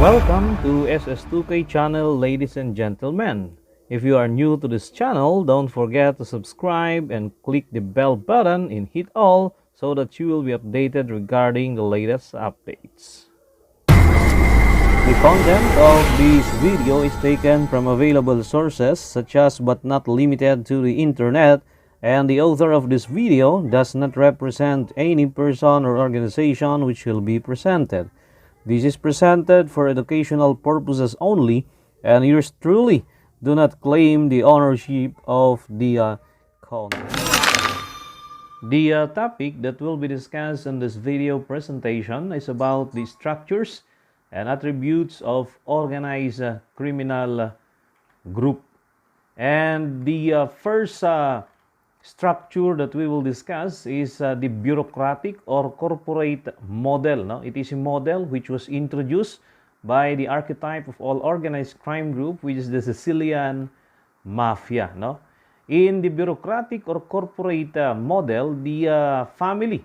Welcome to SS2K channel, ladies and gentlemen. If you are new to this channel, don't forget to subscribe and click the bell button and hit all so that you will be updated regarding the latest updates. The content of this video is taken from available sources such as but not limited to the internet, and the author of this video does not represent any person or organization which will be presented. This is presented for educational purposes only, and yours truly do not claim the ownership of the content. The topic that will be discussed in this video presentation is about the structures and attributes of organized criminal group. And the first structure that we will discuss is the bureaucratic or corporate model. No? It is a model which was introduced by the archetype of all organized crime group, which is the Sicilian Mafia. No? In the bureaucratic or corporate model, the family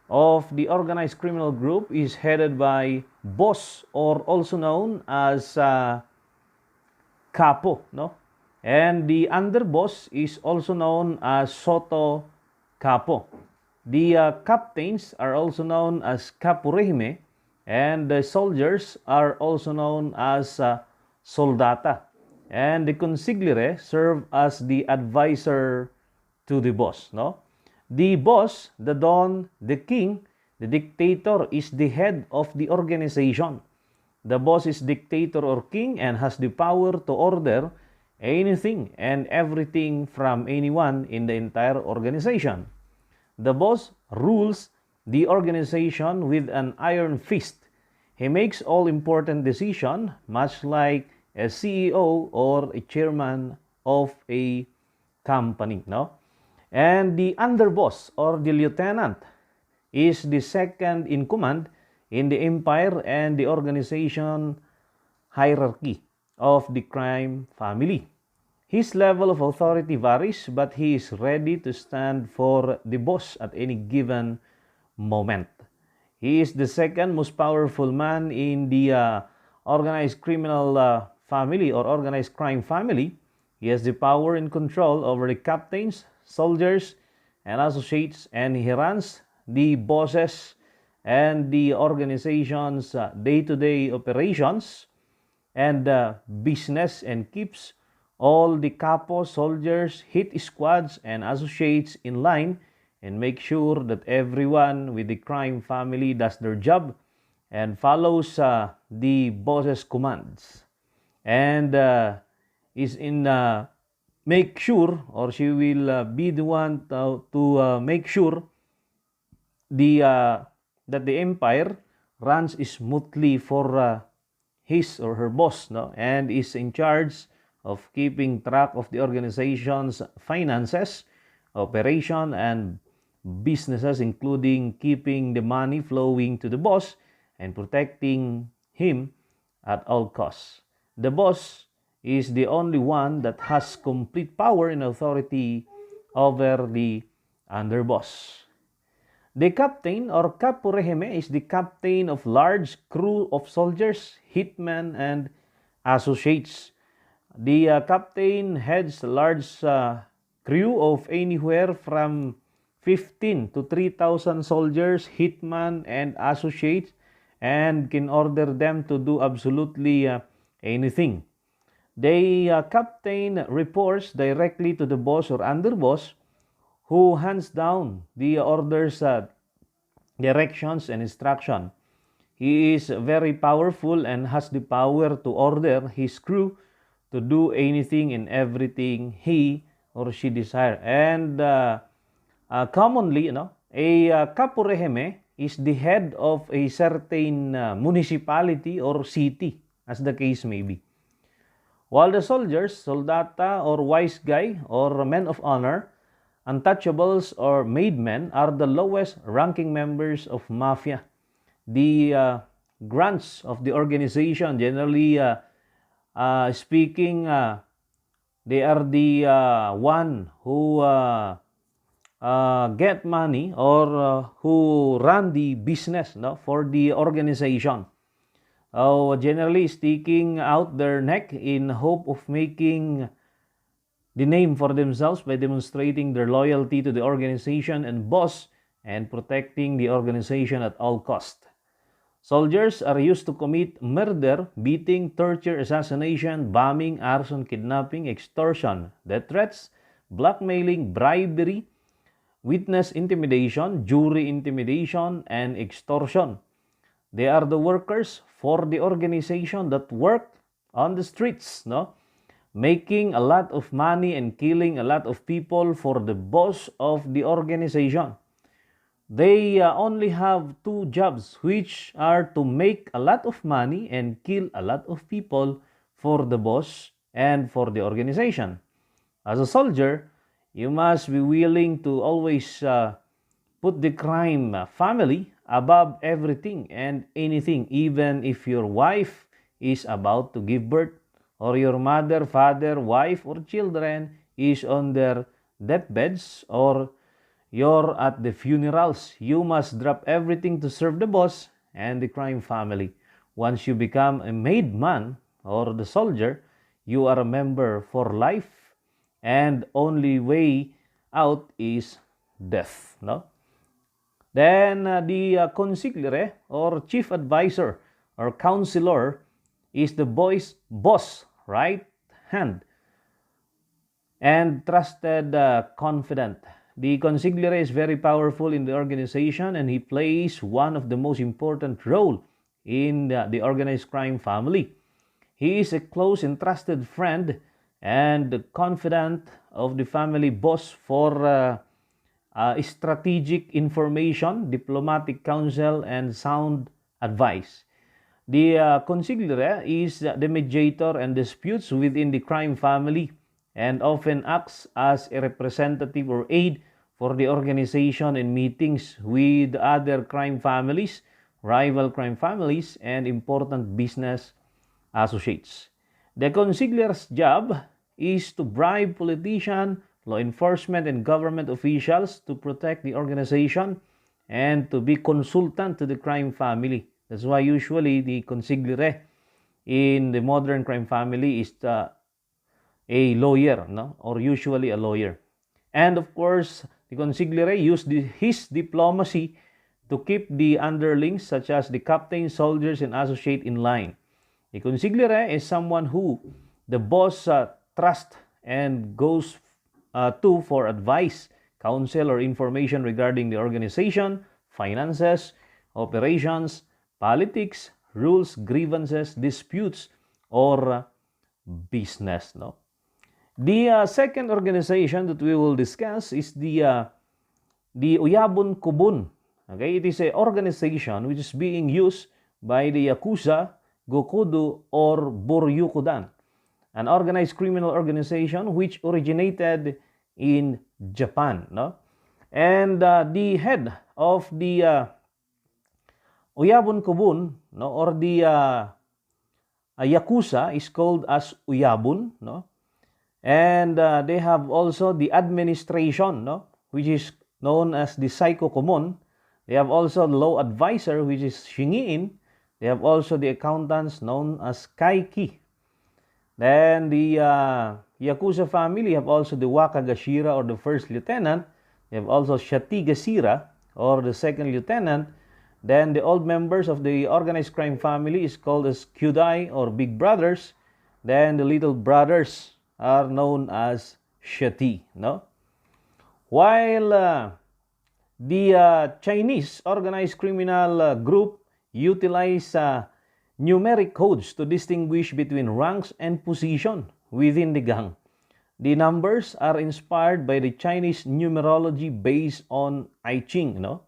of the organized criminal group is headed by boss, or also known as capo, no? And the underboss is also known as sotto capo. The captains are also known as caporegime, and the soldiers are also known as soldata. And the consigliere serve as the advisor to the boss, no? The boss, the don, the king, the dictator is the head of the organization. The boss is dictator or king and has the power to order anything and everything from anyone in the entire organization. The boss rules the organization with an iron fist. He makes all important decisions, much like a CEO or a chairman of a company, no? And the underboss or the lieutenant is the second in command in the empire and the organization hierarchy of the crime family. His level of authority varies, but he is ready to stand for the boss at any given moment. He is the second most powerful man in the organized criminal family or organized crime family. He has the power and control over the captains, soldiers, and associates, and he runs the bosses and the organization's day-to-day operations and business, and keeps all the capo, soldiers, hit squads, and associates in line, and make sure that everyone with the crime family does their job and follows the boss's commands, and is in make sure, or she will be the one to make sure that the empire runs smoothly for his or her boss, no? And is in charge of keeping track of the organization's finances, operation, and businesses, including keeping the money flowing to the boss and protecting him at all costs. The boss is the only one that has complete power and authority over the underboss. The captain or caporegime is the captain of large crew of soldiers, hitmen, and associates. The captain heads a large crew of anywhere from 15 to 3,000 soldiers, hitmen, and associates, and can order them to do absolutely anything. The captain reports directly to the boss or underboss, who hands down the orders, directions, and instruction. He is very powerful and has the power to order his crew to do anything and everything he or she desires. And commonly, a caporegime is the head of a certain municipality or city, as the case may be. While the soldiers, soldata or wise guy or men of honor, untouchables or made men, are the lowest ranking members of mafia. The grants of the organization, generally speaking, they are the one who get money or who run the business, for the organization. generally sticking out their neck in hope of making the name for themselves by demonstrating their loyalty to the organization and boss and protecting the organization at all cost. Soldiers are used to commit murder, beating, torture, assassination, bombing, arson, kidnapping, extortion, death threats, blackmailing, bribery, witness intimidation, jury intimidation, and extortion. They are the workers for the organization that work on the streets, no? Making a lot of money and killing a lot of people for the boss of the organization. They only have two jobs, which are to make a lot of money and kill a lot of people for the boss and for the organization. As a soldier, you must be willing to always put the crime family above everything and anything, even if your wife is about to give birth, or your mother, father, wife, or children is on their deathbeds, or you're at the funerals. You must drop everything to serve the boss and the crime family. Once you become a made man or the soldier, you are a member for life, and only way out is death. No? Then the consigliere or chief advisor or counselor is the boss right hand and trusted confidant. The consigliere is very powerful in the organization, and he plays one of the most important role in the organized crime family. He is a close and trusted friend and the confidant of the family boss for strategic information, diplomatic counsel, and sound advice. The consigliere is the mediator and disputes within the crime family and often acts as a representative or aide for the organization in meetings with other crime families, rival crime families, and important business associates. The consigliere's job is to bribe politicians, law enforcement, and government officials to protect the organization and to be consultant to the crime family. That's why usually the consigliere in the modern crime family is a lawyer, no? Or usually a lawyer. And of course, the consigliere used his diplomacy to keep the underlings, such as the captain, soldiers, and associate in line. The consigliere is someone who the boss trusts and goes to for advice, counsel, or information regarding the organization, finances, operations, politics, rules, grievances, disputes, or business. No? The second organization that we will discuss is the Uyabun Kubun. Okay, it is an organization which is being used by the Yakuza, Gokudu, or Boryukudan, an organized criminal organization which originated in Japan. No? And the head of the Uyabun Kubun, no, or the Yakuza is called as Uyabun, no? And they have also the administration, no, which is known as the Psychokomon. They have also the law advisor, which is Shingiin. They have also the accountants known as Kaiki. Then the Yakuza family have also the Wakagashira or the first lieutenant. They have also Shatigasira or the second lieutenant. Then the old members of the organized crime family is called as Kyudai or big brothers. Then the little brothers are known as Shati. No? While the Chinese organized criminal group utilize numeric codes to distinguish between ranks and position within the gang. The numbers are inspired by the Chinese numerology based on I Ching. No?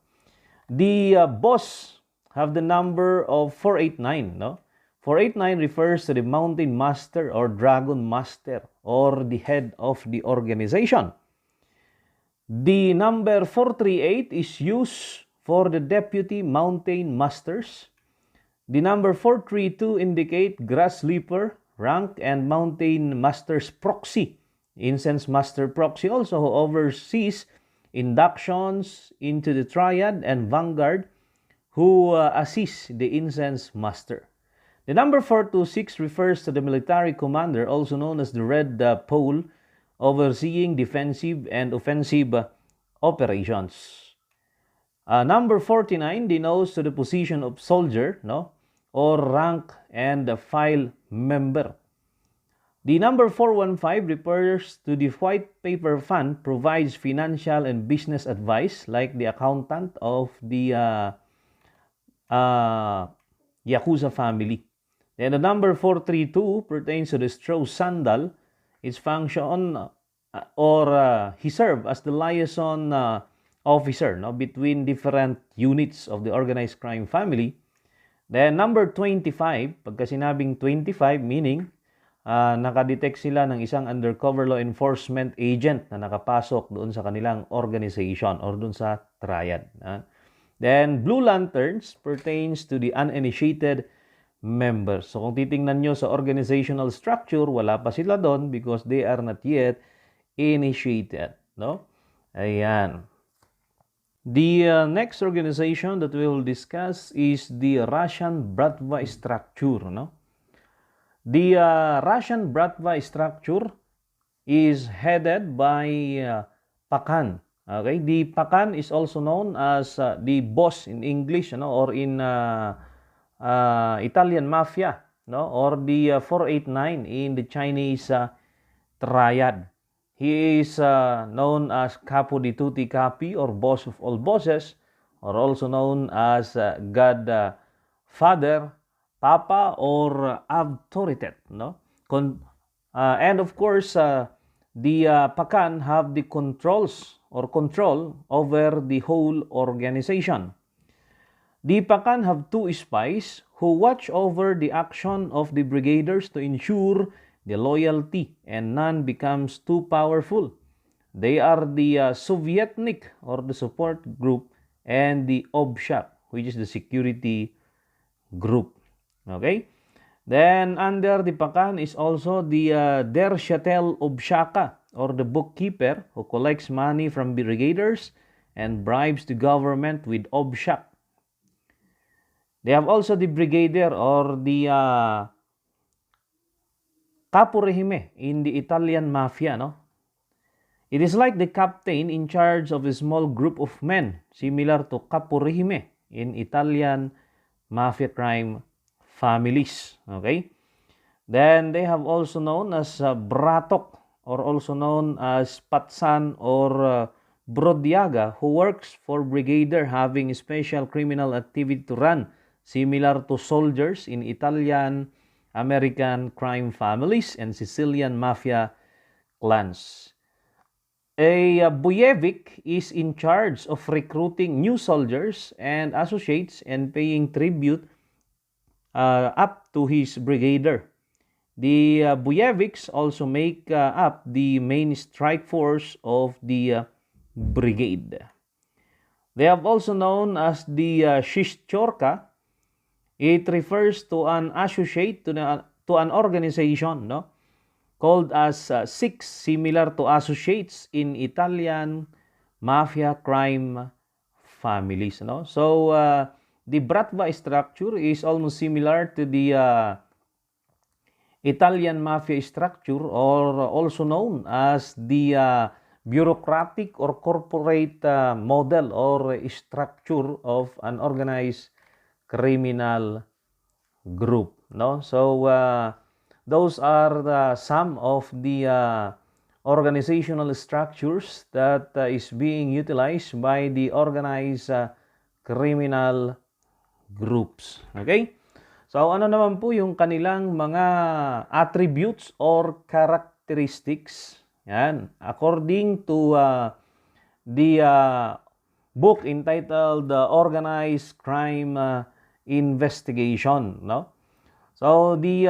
The boss have the number of 489. No? 489 refers to the mountain master or dragon master or the head of the organization. The number 438 is used for the deputy mountain masters. The number 432 indicate grass leaper rank and mountain master's proxy. Incense master proxy also who oversees inductions into the triad and vanguard who assist the incense master. The number 426 refers to the military commander, also known as the Red Pole, overseeing defensive and offensive operations. Number 49 denotes to the position of soldier, no, or rank and file member. The number 415 refers to the white paper fund, provides financial and business advice like the accountant of the Yakuza family. Then the number 432 pertains to the straw sandal. Its function he served as the liaison officer, no, between different units of the organized crime family. Then number 25, pagka sinabing 25, meaning nakadetect sila ng isang undercover law enforcement agent na nakapasok doon sa kanilang organization or doon sa triad. Then blue lanterns pertains to the uninitiated members. So kung titingnan nyo sa organizational structure, wala pa sila doon because they are not yet initiated. No? Ayan. The next organization that we will discuss is the Russian Bratwu structure. No? The Russian Bratwu structure is headed by Pakan. Okay, the Pakan is also known as the boss in English, or in Italian mafia, or the 489 in the Chinese triad. He is known as Capo di tutti capi, or boss of all bosses, or also known as God Father, Papa, or authority. And of course, the Pakan have the control over the whole organization. The Pakan have two spies who watch over the action of the brigaders to ensure the loyalty and none becomes too powerful. They are the Sovietnik, or the support group, and the Obshak, which is the security group. Okay? Then under the Pakan is also the Der Shatel Obshaka, or the bookkeeper, who collects money from brigaders and bribes the government with Obshak. They have also the brigadier, or the caporegime in the Italian mafia. No? It is like the captain in charge of a small group of men, similar to caporegime in Italian mafia crime families. Okay? Then they have also known as Bratok, or also known as Patsan or Brodyaga, who works for brigadier having special criminal activity to run, similar to soldiers in Italian American crime families and Sicilian mafia clans. A Buyevik is in charge of recruiting new soldiers and associates and paying tribute up to his brigadier. The Buyeviks also make up the main strike force of the brigade. They have also known as the Shishchorka. It refers to an associate to an organization, called as six, similar to associates in Italian mafia crime families. So the Bratwu structure is almost similar to the Italian mafia structure, or also known as the bureaucratic or corporate model or structure of an organized criminal group. So those are some of the organizational structures that is being utilized by the organized criminal groups. Okay? So ano naman po yung kanilang mga attributes or characteristics? Yan. According to the book entitled Organized Crime Investigation. So the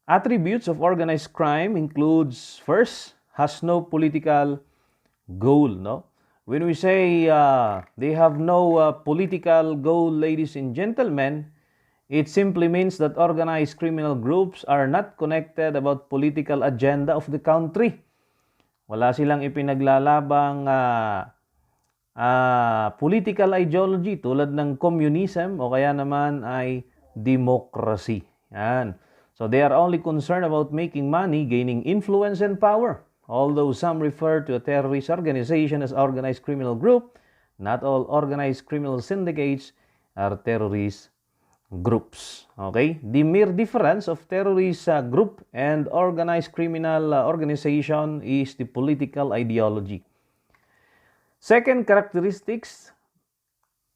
attributes of organized crime includes, first, has no political goal. When we say they have no political goal, ladies and gentlemen, it simply means that organized criminal groups are not connected about political agenda of the country. Wala silang ipinaglalabang political ideology tulad ng communism o kaya naman ay democracy. Yan. So they are only concerned about making money, gaining influence and power. Although some refer to a terrorist organization as organized criminal group, not all organized criminal syndicates are terrorist groups. Okay? The mere difference of terrorist group and organized criminal organization is the political ideology. Second characteristics,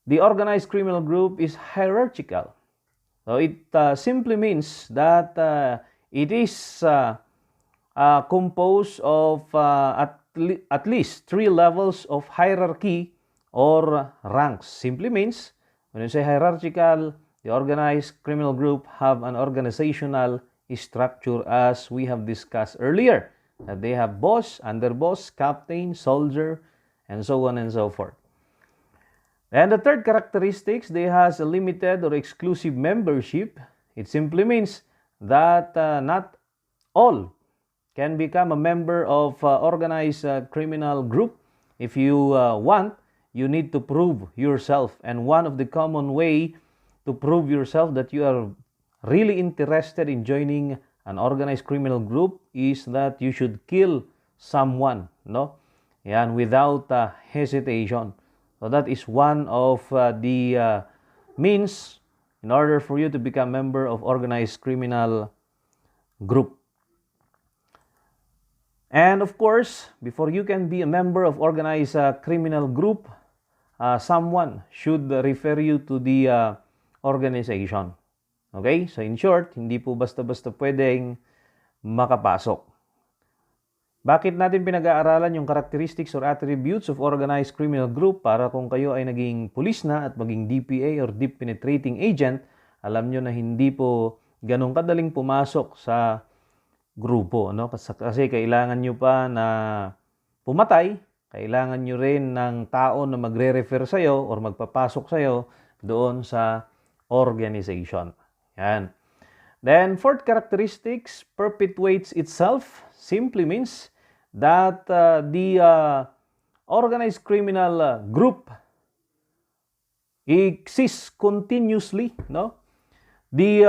the organized criminal group is hierarchical. So it simply means that it is composed of at least 3 levels of hierarchy or ranks. Simply means, when you say hierarchical, the organized criminal group have an organizational structure as we have discussed earlier. That they have boss, underboss, captain, soldier, and so on and so forth. And the third characteristics, they has a limited or exclusive membership. It simply means that not all can become a member of organized criminal group. If you want, you need to prove yourself. And one of the common way to prove yourself that you are really interested in joining an organized criminal group is that you should kill someone, no? Yan, without hesitation. So that is one of the means in order for you to become a member of organized criminal group. And of course, before you can be a member of organized criminal group, someone should refer you to the organization. Okay? So in short, hindi po basta-basta pwedeng makapasok. Bakit natin pinag-aaralan yung characteristics or attributes of organized criminal group? Para kung kayo ay naging pulis na at maging DPA or Deep Penetrating Agent, alam nyo na hindi po ganun kadaling pumasok sa grupo. No? Kasi kailangan nyo pa na pumatay, kailangan nyo rin ng tao na magre-refer sa'yo or magpapasok sa'yo doon sa organization. Yan. Then, fourth characteristics, perpetuates itself. Simply means that the organized criminal group exists continuously. No? The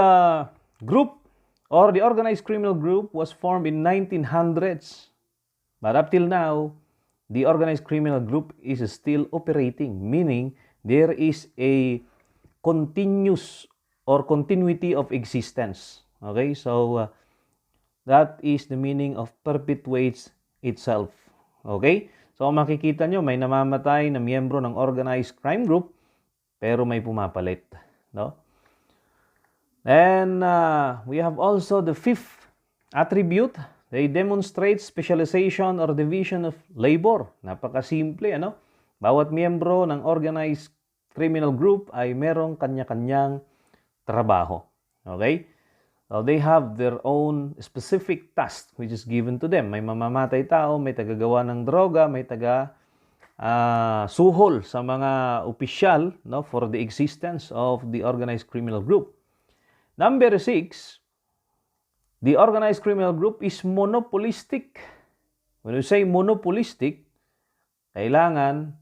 group or the organized criminal group was formed in 1900s. But up till now, the organized criminal group is still operating, meaning there is a continuous or continuity of existence. Okay, so that is the meaning of perpetuates itself. Okay, so makikita nyo may namamatay na miyembro ng organized crime group pero may pumapalit. No? And we have also the fifth attribute. They demonstrate specialization or division of labor. Napakasimple, ano? Bawat miyembro ng organized criminal group ay merong kanya-kanyang trabaho. Okay? So they have their own specific task which is given to them. May mamamatay tao, may tagagawa ng droga, may taga suhol sa mga opisyal, no, for the existence of the organized criminal group. Number 6, the organized criminal group is monopolistic. When you say monopolistic, kailangan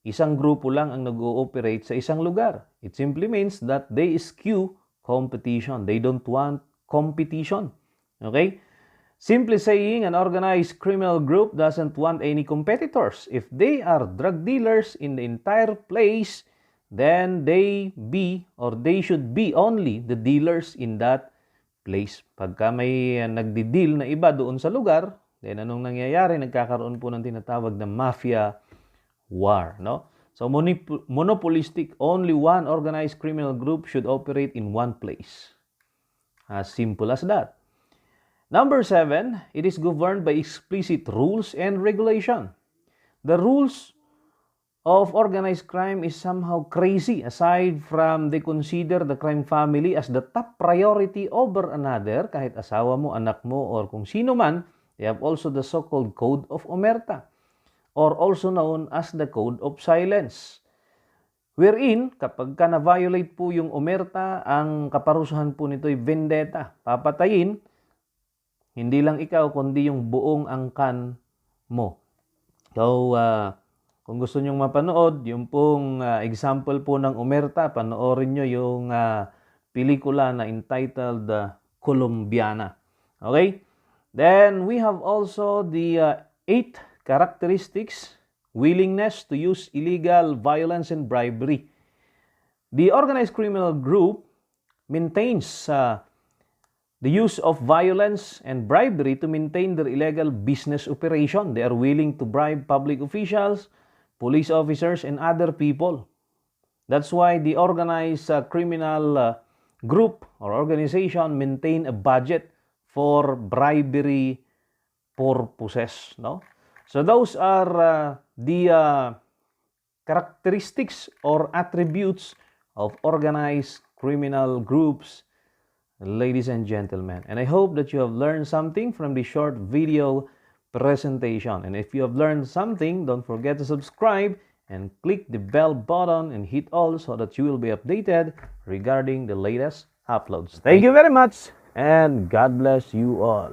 isang grupo lang ang nag-ooperate sa isang lugar. It simply means that they eschew competition. They don't want competition. Okay? Simply saying, an organized criminal group doesn't want any competitors. If they are drug dealers in the entire place, then they should be only the dealers in that place. Pagka may nagdi-deal na iba doon sa lugar, then anong nangyayari? Nagkakaroon po ng tinatawag na mafia war, no? So monopolistic, only one organized criminal group should operate in one place. As simple as that. Number 7, it is governed by explicit rules and regulation. The rules of organized crime is somehow crazy. Aside from they consider the crime family as the top priority over another, kahit asawa mo, anak mo, or kung sino man, they have also the so-called Code of Omerta, or also known as the Code of Silence. Wherein, kapag ka na-violate po yung omerta, ang kaparusahan po nito ay vendetta. Papatayin, hindi lang ikaw, kundi yung buong angkan mo. So, kung gusto nyong mapanood, yung pong example po ng omerta, panoorin nyo yung pelikula na entitled Colombiana. Okay? Then we have also the 8 characteristics, willingness to use illegal violence and bribery. The organized criminal group maintains the use of violence and bribery to maintain their illegal business operation. They are willing to bribe public officials, police officers, and other people. That's why the organized criminal group or organization maintain a budget for bribery purposes. No? So those are the characteristics or attributes of organized criminal groups, ladies and gentlemen. And I hope that you have learned something from this short video presentation. And if you have learned something, don't forget to subscribe and click the bell button and hit all so that you will be updated regarding the latest uploads. Thank you very much, and God bless you all.